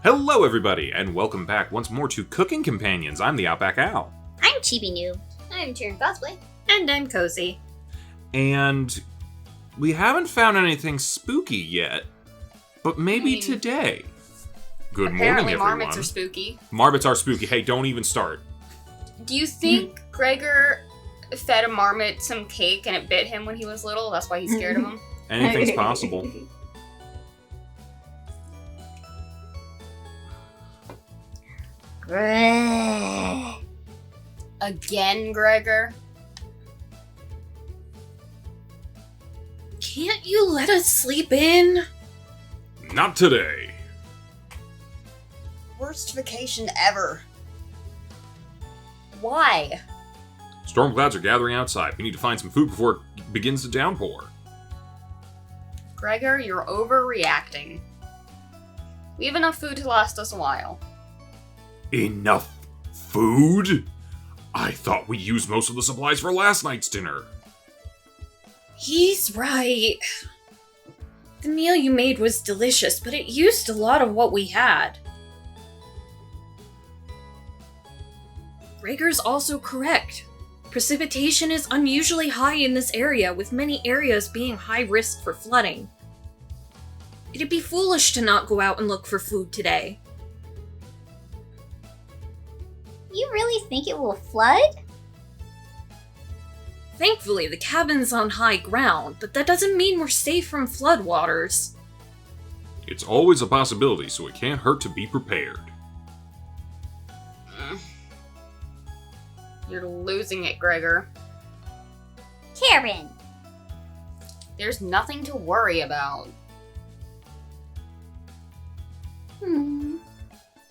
Hello everybody, and welcome back once more to Cooking Companions. I'm TheOutbackAl. I'm Chibi Noob. I'm CheerandCosplay. And I'm Kozi. And we haven't found anything spooky yet, but maybe today. Good morning, Apparently everyone. marmots are spooky. Marmots are spooky. Hey, don't even start. Do you think Gregor fed a marmot some cake and it bit him when he was little? That's why he's scared of him? Anything's possible. Again, Gregor? Can't you let us sleep in? Not today. Worst vacation ever. Why? Storm clouds are gathering outside. We need to find some food before it begins to downpour. Gregor, you're overreacting. We have enough food to last us a while. Enough food? I thought we used most of the supplies for last night's dinner. He's right. The meal you made was delicious, but it used a lot of what we had. Gregor's also correct. Precipitation is unusually high in this area, with many areas being high risk for flooding. It'd be foolish to not go out and look for food today. You really think it will flood? Thankfully, the cabin's on high ground, but that doesn't mean we're safe from floodwaters. It's always a possibility, so it can't hurt to be prepared. You're losing it, Gregor. Karen! There's nothing to worry about.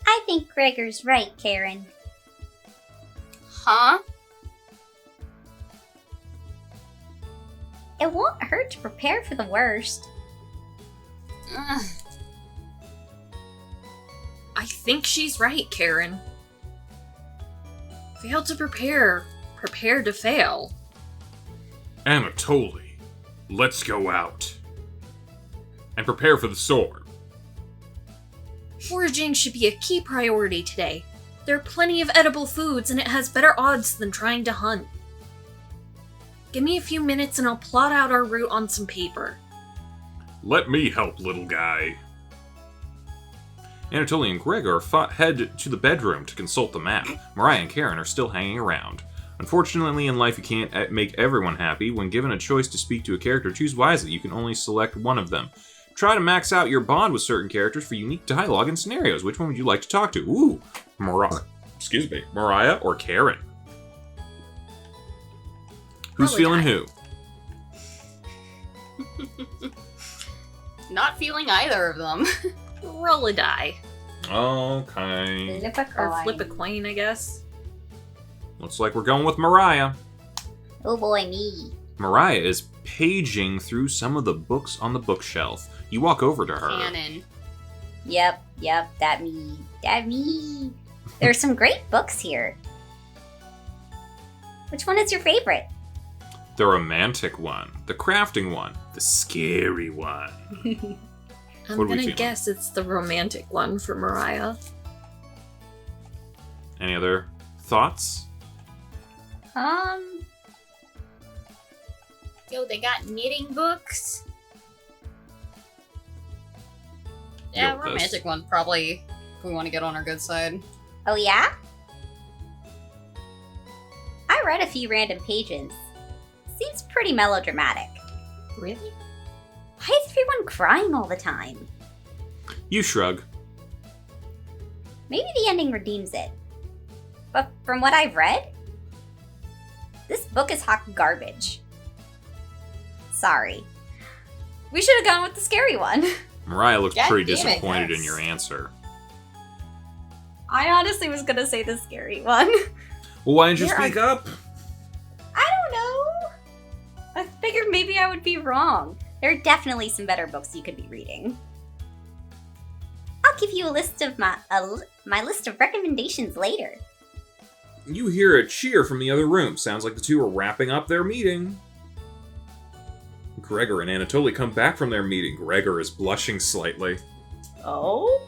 I think Gregor's right, Karen. Huh? It won't hurt to prepare for the worst. Ugh. I think she's right, Karen. Fail to prepare. Prepare to fail. Anatoly, let's go out. And prepare for the storm. Foraging should be a key priority today. There are plenty of edible foods, and it has better odds than trying to hunt. Give me a few minutes and I'll plot out our route on some paper. Let me help, little guy. Anatoly and Gregor head to the bedroom to consult the map. Mariah and Karen are still hanging around. Unfortunately, in life you can't make everyone happy. When given a choice to speak to a character, choose wisely. You can only select one of them. Try to max out your bond with certain characters for unique dialogue and scenarios. Which one would you like to talk to? Ooh, Mariah or Karen? Who's Probably feeling not. who? Not feeling either of them. Roll a die. Okay. Or flip a coin, I guess. Looks like we're going with Mariah. Oh boy, me. Mariah is paging through some of the books on the bookshelf. You walk over to her. Canon. Yep, that me. There's some great books here. Which one is your favorite? The romantic one, the crafting one, the scary one. I'm What are we gonna feeling? guess it's the romantic one for Mariah. Any other thoughts? Yo, they got knitting books? Yeah, Yo, this. romantic one, probably, if we want to get on our good side. Oh yeah? I read a few random pages. Seems pretty melodramatic. Really? Why is everyone crying all the time? You shrug. Maybe the ending redeems it. But from what I've read, this book is hot garbage. Sorry. We should have gone with the scary one. Mariah looked God pretty damn it, disappointed in yes. your answer. I honestly was gonna say the scary one. Well, why didn't you There are- speak up? I don't know. I figured maybe I would be wrong. There are definitely some better books you could be reading. I'll give you a list of my list of recommendations later. You hear a cheer from the other room. Sounds like the two are wrapping up their meeting. Gregor and Anatoly come back from their meeting. Gregor is blushing slightly. Oh?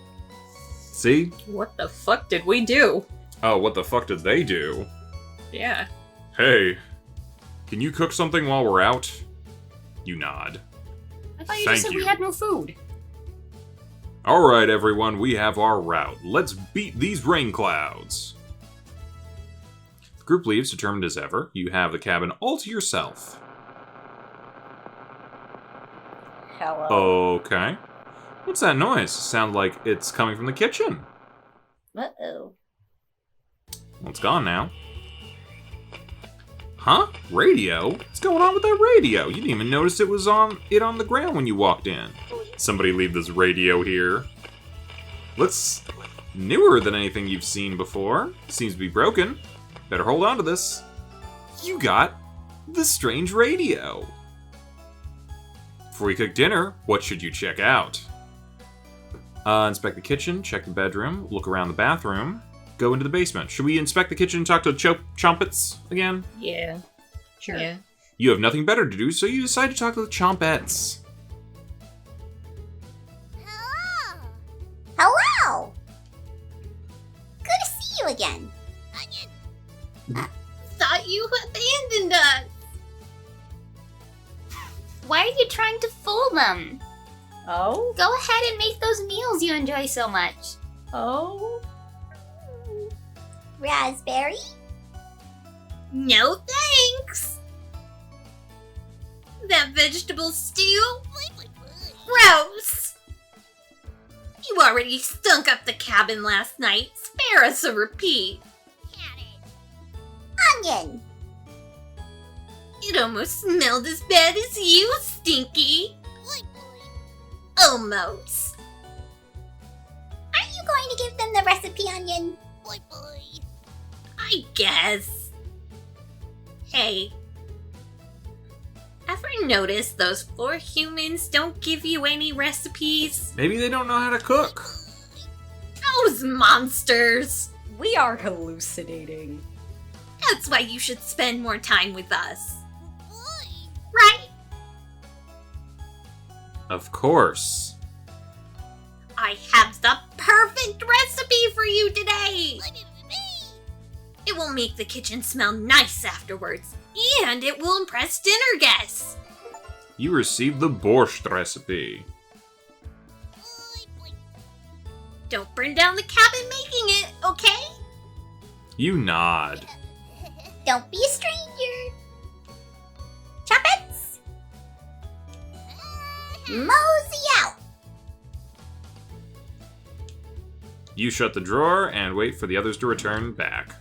See? What the fuck did we do? Oh, what the fuck did they do? Yeah. Hey, can you cook something while we're out? You nod. I thought you Thank just said you. we had no food. Alright, everyone, we have our route. Let's beat these rain clouds. The group leaves, determined as ever. You have the cabin all to yourself. Hello. Okay. What's that noise? Sound like it's coming from the kitchen. Uh-oh. Well, it's gone now. Huh? Radio? What's going on with that radio? You didn't even notice it was on the ground when you walked in. Somebody leave this radio here. Looks newer than anything you've seen before. Seems to be broken. Better hold on to this. You got the strange radio. Before you cook dinner, what should you check out? Inspect the kitchen, check the bedroom, look around the bathroom, go into the basement. Should we inspect the kitchen and talk to Chompets again? Yeah. Sure. Yeah. You have nothing better to do, so you decide to talk to the Chompets. Hello! Good to see you again. Thought you abandoned us. Why are you trying to fool them? Oh? Go ahead and make those meals you enjoy so much. Oh? Raspberry? No thanks. That vegetable stew? Gross. You already stunk up the cabin last night. Spare us a repeat. Onion! It almost smelled as bad as you, Stinky. Almost. Aren't you going to give them the recipe, Onion? I guess. Hey. Ever notice those 4 humans don't give you any recipes? Maybe they don't know how to cook. Those monsters! We are hallucinating. That's why you should spend more time with us. Right? Of course. I have the perfect recipe for you today! It will make the kitchen smell nice afterwards, and it will impress dinner guests. You received the borscht recipe. Don't burn down the cabin making it, okay? You nod. Don't be a stranger. Chompets! Mosey out! You shut the drawer and wait for the others to return back.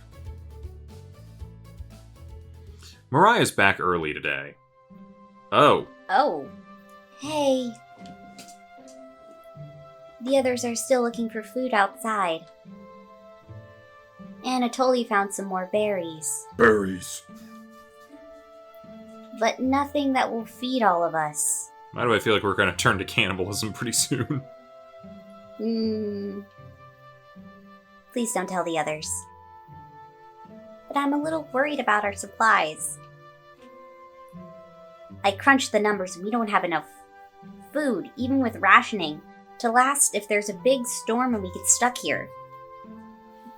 Mariah's back early today. Oh, Oh. Hey. The others are still looking for food outside. Anatoly found some more berries, berries. but nothing that will feed all of us. Why do I feel like we're going to turn to cannibalism pretty soon? Please don't tell the others. But I'm a little worried about our supplies. I crunched the numbers and we don't have enough food, even with rationing, to last if there's a big storm and we get stuck here.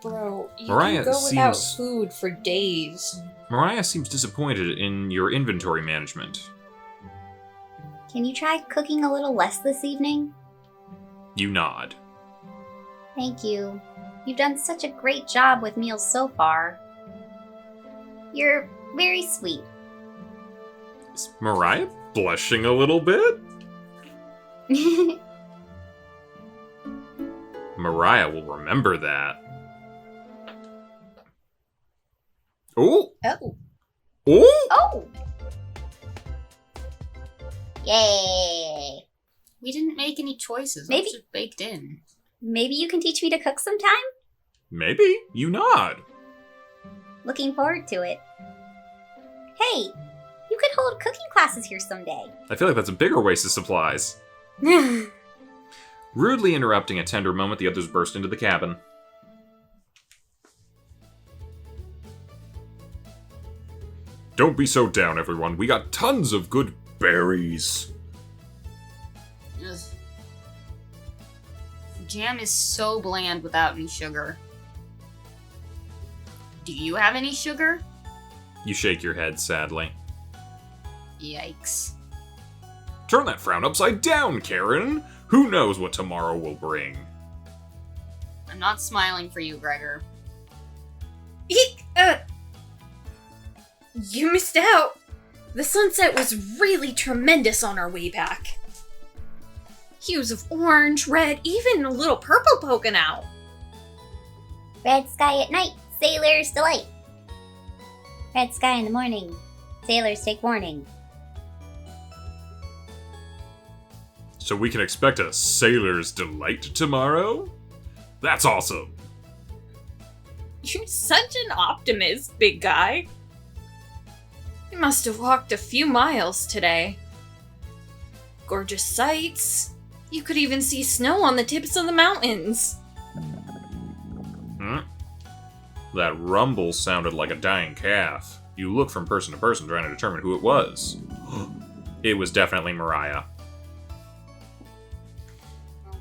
Bro, you Mariah can go without seems- food for days. Mariah seems disappointed in your inventory management. Can you try cooking a little less this evening? You nod. Thank you. You've done such a great job with meals so far. You're very sweet. Is Mariah blushing a little bit? Mariah will remember that. Oh! Oh. Oh! Oh! Yay! We didn't make any choices. Maybe- That's just baked in. Maybe you can teach me to cook sometime? Maybe. You nod. Looking forward to it. Hey, you could hold cooking classes here someday. I feel like that's a bigger waste of supplies. Rudely interrupting a tender moment, the others burst into the cabin. Don't be so down, everyone. We got tons of good berries. Ugh. Jam is so bland without any sugar. Do you have any sugar? You shake your head sadly. Yikes. Turn that frown upside down, Karen! Who knows what tomorrow will bring? I'm not smiling for you, Gregor. Eek! You missed out. The sunset was really tremendous on our way back. Hues of orange, red, even a little purple poking out. Red sky at night, sailors delight. Red sky in the morning, sailors take warning. So we can expect a sailor's delight tomorrow? That's awesome! You're such an optimist, big guy. You must have walked a few miles today. Gorgeous sights. You could even see snow on the tips of the mountains. That rumble sounded like a dying calf. You look from person to person trying to determine who it was. It was definitely Mariah.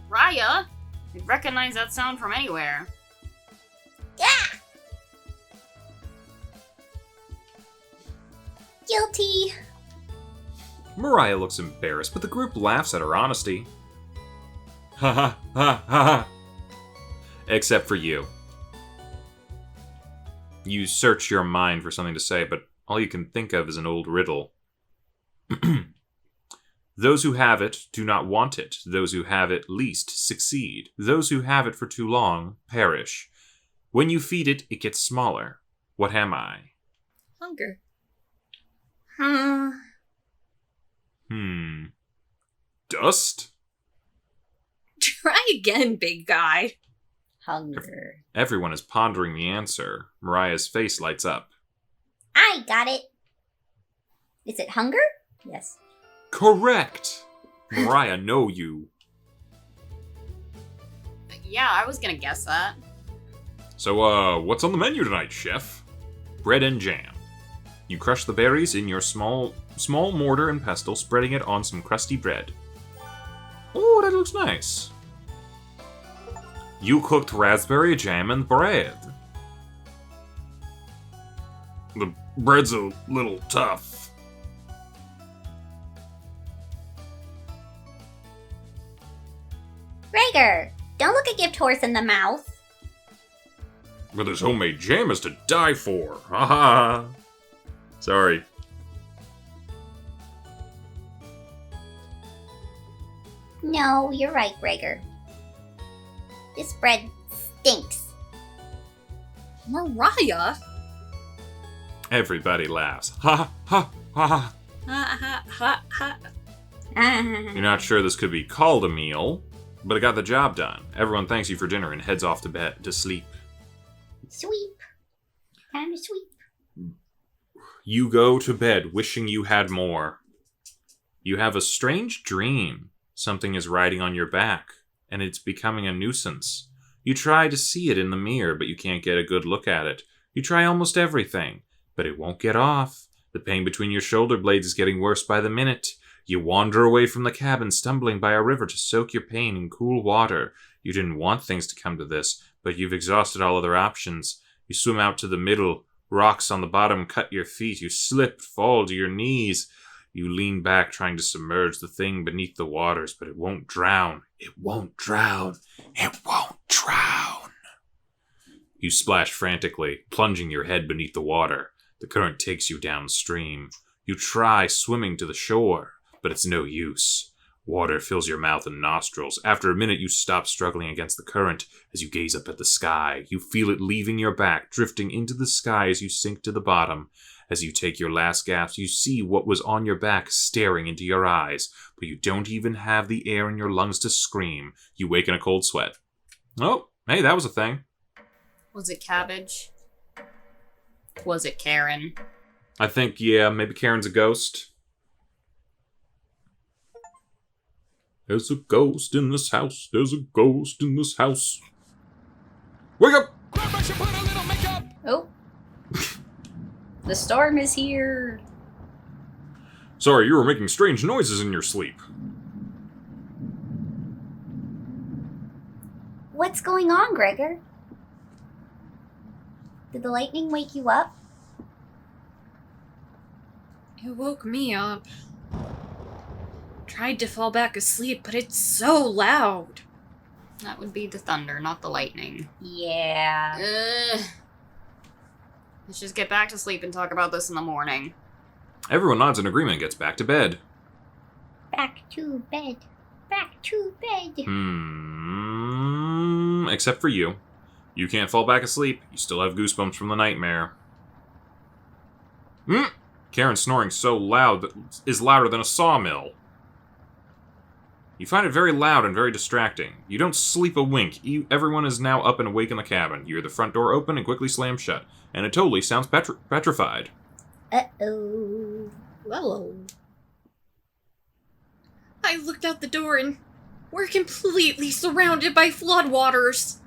Raya? I'd recognize that sound from anywhere. Yeah! Guilty. Mariah looks embarrassed, but the group laughs at her honesty. Ha ha ha ha ha. Except for you. You search your mind for something to say, but all you can think of is an old riddle. Those who have it do not want it. Those who have it least succeed. Those who have it for too long perish. When you feed it, it gets smaller. What am I? Hunger. Dust? Try again, big guy. Hunger. Everyone is pondering the answer. Mariah's face lights up. I got it. Is it hunger? Yes. Correct! Mariah, know you. Yeah, I was gonna guess that. So, what's on the menu tonight, chef? Bread and jam. You crush the berries in your small mortar and pestle, spreading it on some crusty bread. Oh, that looks nice. You cooked raspberry jam and bread. The bread's a little tough. Gregor, don't look a gift horse in the mouth. But this homemade jam is to die for. Ha ha. Sorry. No, you're right, Gregor. This bread stinks. Mariah? Everybody laughs. Ha ha ha ha. Ha ha ha ha. You're not sure this could be called a meal, but it got the job done. Everyone thanks you for dinner and heads off to bed to sleep. Sweep. Time to sweep. You go to bed wishing you had more. You have a strange dream. Something is riding on your back, and it's becoming a nuisance. You try to see it in the mirror, but you can't get a good look at it. You try almost everything, but it won't get off. The pain between your shoulder blades is getting worse by the minute. You wander away from the cabin, stumbling by a river to soak your pain in cool water. You didn't want things to come to this, but you've exhausted all other options. You swim out to the middle. Rocks on the bottom cut your feet. You slip, fall to your knees. You lean back, trying to submerge the thing beneath the waters, but it won't drown. It won't drown. It won't drown. You splash frantically, plunging your head beneath the water. The current takes you downstream. You try swimming to the shore, but it's no use. Water fills your mouth and nostrils. After a minute, you stop struggling against the current as you gaze up at the sky. You feel it leaving your back, drifting into the sky as you sink to the bottom. As you take your last gasp, you see what was on your back staring into your eyes, but you don't even have the air in your lungs to scream. You wake in a cold sweat. Oh, hey, that was a thing. Was it cabbage? Was it Karen? I think, yeah, maybe Karen's a ghost. There's a ghost in this house. There's a ghost in this house. Wake up! Oh. The storm is here. Sorry, you were making strange noises in your sleep. What's going on, Gregor? Did the lightning wake you up? It woke me up. Tried to fall back asleep, but it's so loud. That would be the thunder, not the lightning. Yeah. Ugh. Let's just get back to sleep and talk about this in the morning. Everyone nods in agreement and gets back to bed. Back to bed. Back to bed. Except for you. You can't fall back asleep. You still have goosebumps from the nightmare. Karen's snoring so loud that is louder than a sawmill. You find it very loud and very distracting. You don't sleep a wink. Everyone is now up and awake in the cabin. You hear the front door open and quickly slam shut, and it totally sounds petrified. Uh-oh. Hello. I looked out the door and we're completely surrounded by floodwaters.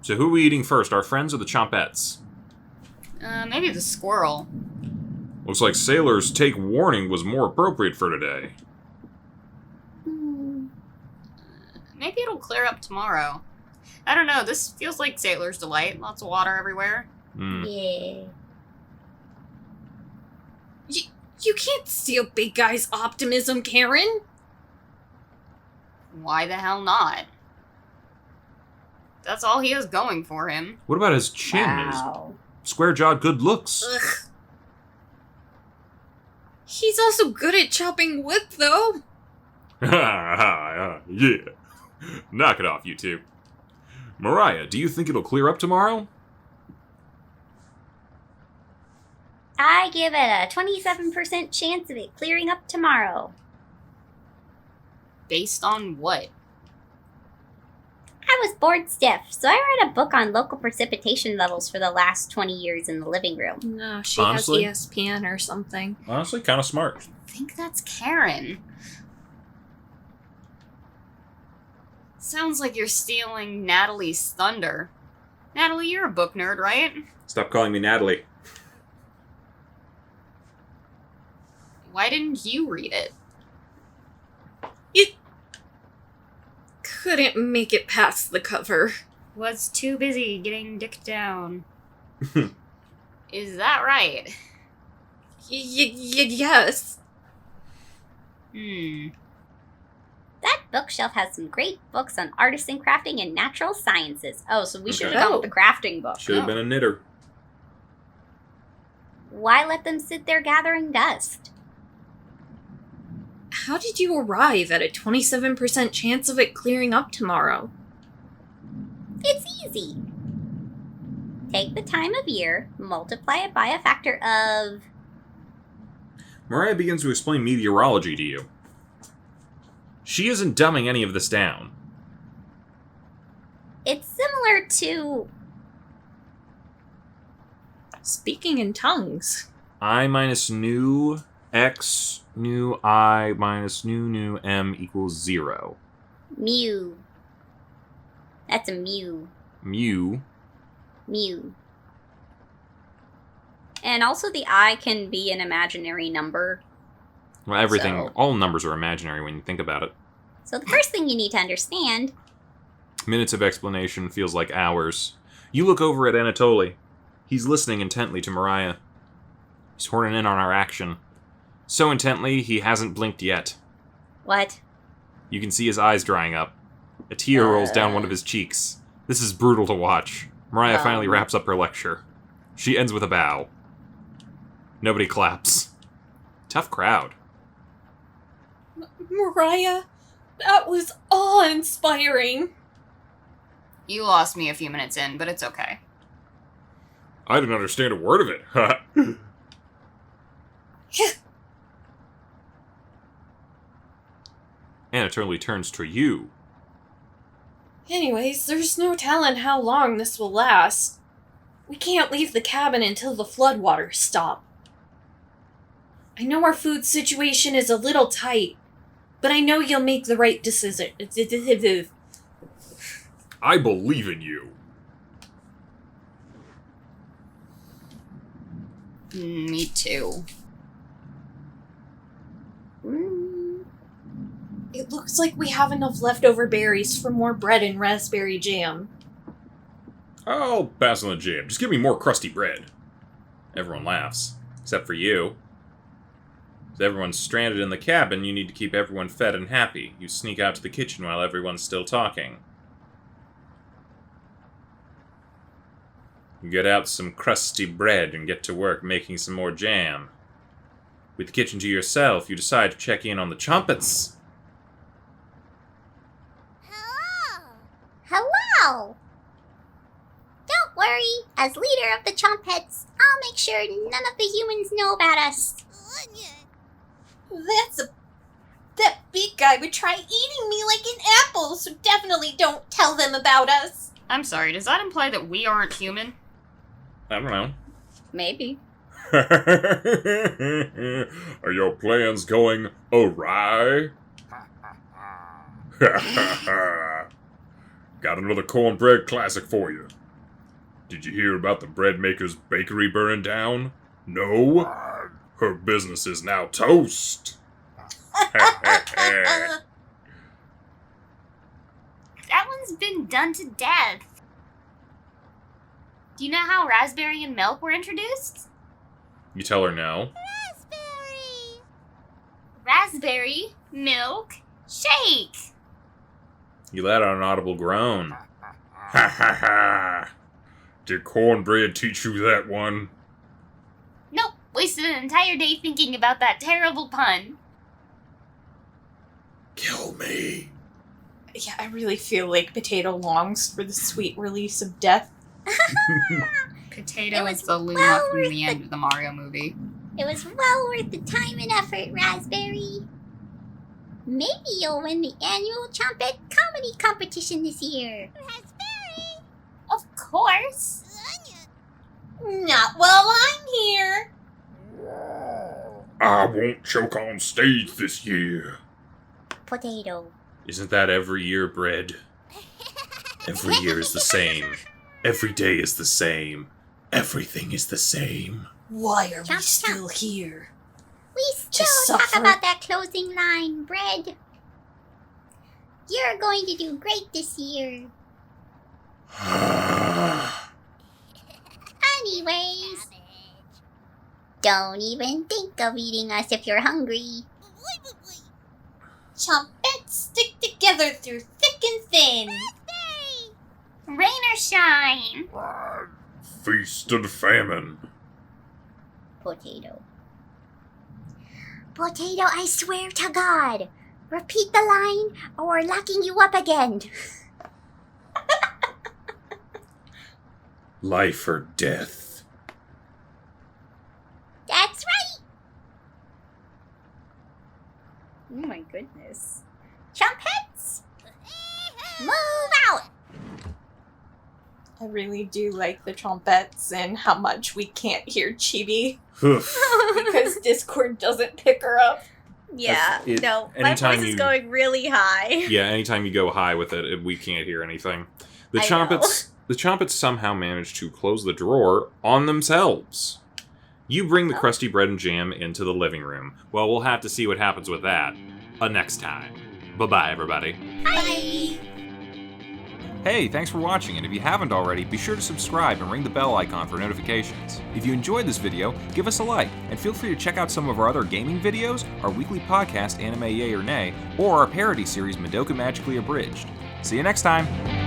So who are we eating first, our friends or the chompettes? Maybe the squirrel. Looks like Sailor's take warning was more appropriate for today. Maybe it'll clear up tomorrow. I don't know, this feels like Sailor's Delight. Lots of water everywhere. Yeah. You can't steal Big Guy's optimism, Karen. Why the hell not? That's all he has going for him. What about his chin? Wow. His square-jawed good looks? Ugh. He's also good at chopping wood, though. Yeah. Knock it off, you two. Mariah, do you think it'll clear up tomorrow? I give it a 27% chance of it clearing up tomorrow. Based on what? I was bored stiff, so I read a book on local precipitation levels for the last 20 years in the living room. No, she Honestly? has ESPN or something. Honestly, kind of smart. I think that's Karen. Sounds like you're stealing Natalie's thunder. Natalie, you're a book nerd, right? Stop calling me Natalie. Why didn't you read it? Couldn't make it past the cover. Was too busy getting dick down. Is that right? Yes. That bookshelf has some great books on artisan crafting and natural sciences. Oh, so we should Okay. have gone with the crafting book. Should have been a knitter. Why let them sit there gathering dust? How did you arrive at a 27% chance of it clearing up tomorrow? It's easy. Take the time of year, multiply it by a factor of... Mariah begins to explain meteorology to you. She isn't dumbing any of this down. It's similar to... Speaking in tongues. I minus nu x nu I minus nu m equals 0. Mew. That's a mew. Mu. Mew. And also the I can be an imaginary number. Well, everything, So- all numbers are imaginary when you think about it. So the first thing you need to understand... Minutes of explanation feels like hours. You look over at Anatoly. He's listening intently to Mariah. He's horning in on our action. So intently, he hasn't blinked yet. What? You can see his eyes drying up. A tear rolls down one of his cheeks. This is brutal to watch. Mariah finally wraps up her lecture. She ends with a bow. Nobody claps. Tough crowd. Mariah, that was awe-inspiring. You lost me a few minutes in, but it's okay. I didn't understand a word of it. Anatoly turns to you. Anyways, there's no telling how long this will last. We can't leave the cabin until the floodwaters stop. I know our food situation is a little tight, but I know you'll make the right decision. I believe in you. Me too. It looks like we have enough leftover berries for more bread and raspberry jam. I'll pass on the jam. Just give me more crusty bread. Everyone laughs. Except for you. If everyone's stranded in the cabin, you need to keep everyone fed and happy. You sneak out to the kitchen while everyone's still talking. You get out some crusty bread and get to work making some more jam. With the kitchen to yourself, you decide to check in on the Chompets. Hello! Don't worry, as leader of the Chompets, I'll make sure none of the humans know about us. That big guy would try eating me like an apple, so definitely don't tell them about us. I'm sorry, does that imply that we aren't human? I don't know. Maybe. Are your plans going awry? Got another cornbread classic for you. Did you hear about the bread maker's bakery burning down? No? Her business is now toast. That one's been done to death. Do you know how raspberry and milk were introduced? You tell her no. Raspberry, milk, shake. You let out an audible groan. Ha ha ha! Did cornbread teach you that one? Nope, wasted an entire day thinking about that terrible pun. Kill me. Yeah, I really feel like Potato longs for the sweet release of death. Potato It was is the Luma well from worth the end of the Mario movie. It was well worth the time and effort, Raspberry. Maybe you'll win the annual Chompet Comedy Competition this year. Raspberry! Of course. Not while I'm here. I won't choke on stage this year. Potato. Isn't that every year, Bread? Every year is the same. Every day is the same. Everything is the same. Why are we Chomp, still here? We still talk suffer? about that closing line, Bread. You're going to do great this year. Anyways, don't even think of eating us if you're hungry. Chompets stick together through thick and thin. Rain or shine. Feast and famine. Potato. Potato, I swear to God. Repeat the line or we're locking you up again. Life or death. That's right. Oh my goodness. Chompets, move out. I really do like the Chompets and how much we can't hear Chibi Hoof. because Discord doesn't pick her up. Yeah, It- no, my anytime voice is you- going really high. Yeah, anytime you go high with it, we can't hear anything. The I Chompets somehow manage to close the drawer on themselves. You bring the crusty bread and jam into the living room. Well, we'll have to see what happens with that next time. Bye-bye, everybody. Bye. Hey, thanks for watching, and if you haven't already, be sure to subscribe and ring the bell icon for notifications. If you enjoyed this video, give us a like, and feel free to check out some of our other gaming videos, our weekly podcast, Anime Yay or Nay, or our parody series, Madoka Magically Abridged. See you next time!